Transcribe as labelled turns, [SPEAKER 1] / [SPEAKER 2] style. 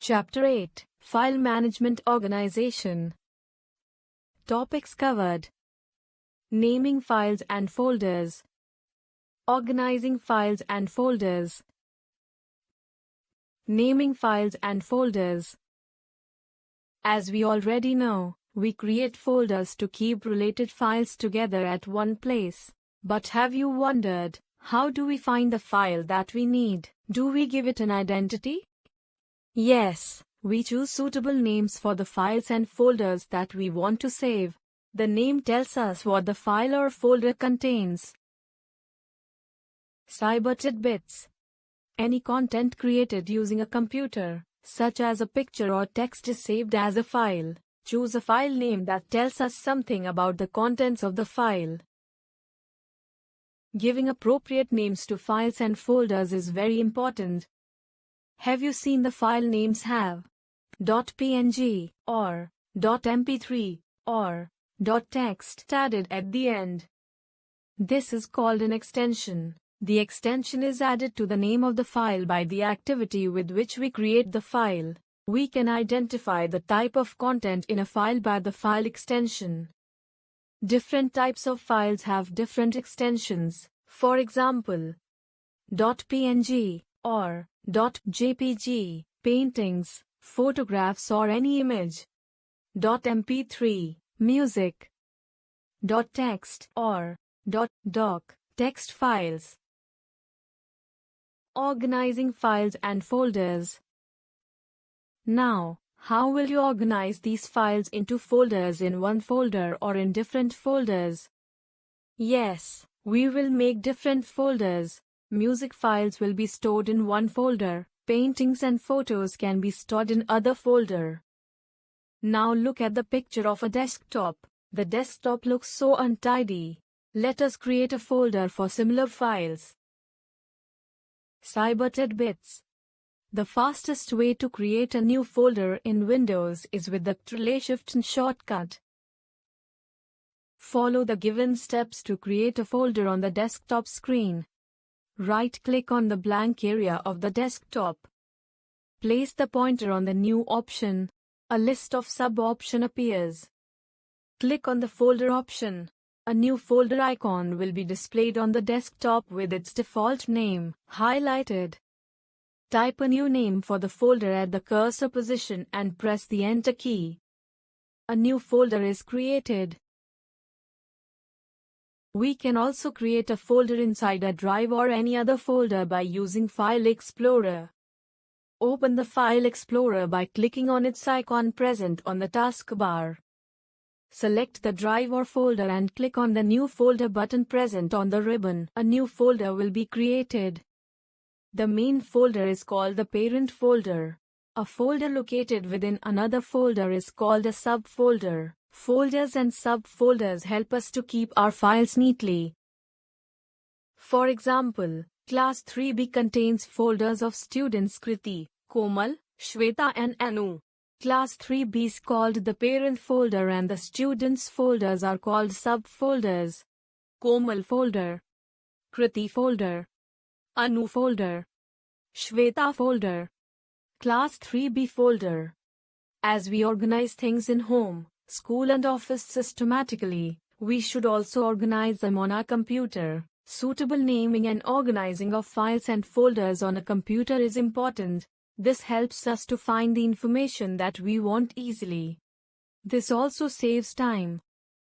[SPEAKER 1] Chapter 8, File Management Organization. Topics covered: naming files and folders, organizing files and folders, naming files and folders. As we already know, we create folders to keep related files together at one place. But have you wondered, how do we find the file that we need? Do we give it an identity? Yes, we choose suitable names for the files and folders that we want to save. The name tells us what the file or folder contains. Cyber tidbits. Any content created using a computer, such as a picture or text, is saved as a file. Choose a file name that tells us something about the contents of the file. Giving appropriate names to files and folders is very important. Have you seen the file names have .png or .mp3 or .text added at the end? This is called an extension. The extension is added to the name of the file by the activity with which we create the file. We can identify the type of content in a file by the file extension. Different types of files have different extensions. For example, .png or .jpg, paintings, photographs or any image. .mp3, music. .text or .doc, text files. Organizing files and folders. Now, how will you organize these files into folders in one folder or in different folders? Yes, we will make different folders. Music files will be stored in one folder. Paintings and photos can be stored in other folder. Now look at the picture of a desktop. The desktop looks so untidy. Let us create a folder for similar files. Cyber tidbits. The fastest way to create a new folder in Windows is with the Ctrl+Shift shortcut. Follow the given steps to create a folder on the desktop screen. Right-click on the blank area of the desktop. Place the pointer on the New option. A list of sub-options appears. Click on the Folder option. A new folder icon will be displayed on the desktop with its default name highlighted. Type a new name for the folder at the cursor position and press the Enter key. A new folder is created. We can also create a folder inside a drive or any other folder by using File Explorer. Open the File Explorer by clicking on its icon present on the taskbar. Select the drive or folder and click on the New Folder button present on the ribbon. A new folder will be created. The main folder is called the parent folder. A folder located within another folder is called a subfolder. Folders and subfolders help us to keep our files neatly. For example, Class 3B contains folders of students Kriti, Komal, Shweta and Anu. Class 3B is called the parent folder and the students folders are called subfolders. Komal folder, Kriti folder, Anu folder, Shweta folder, Class 3B folder. As we organize things in home, school and office systematically, we should also organize them on our computer. Suitable naming and organizing of files and folders on a computer is important. This helps us to find the information that we want easily. This also saves time.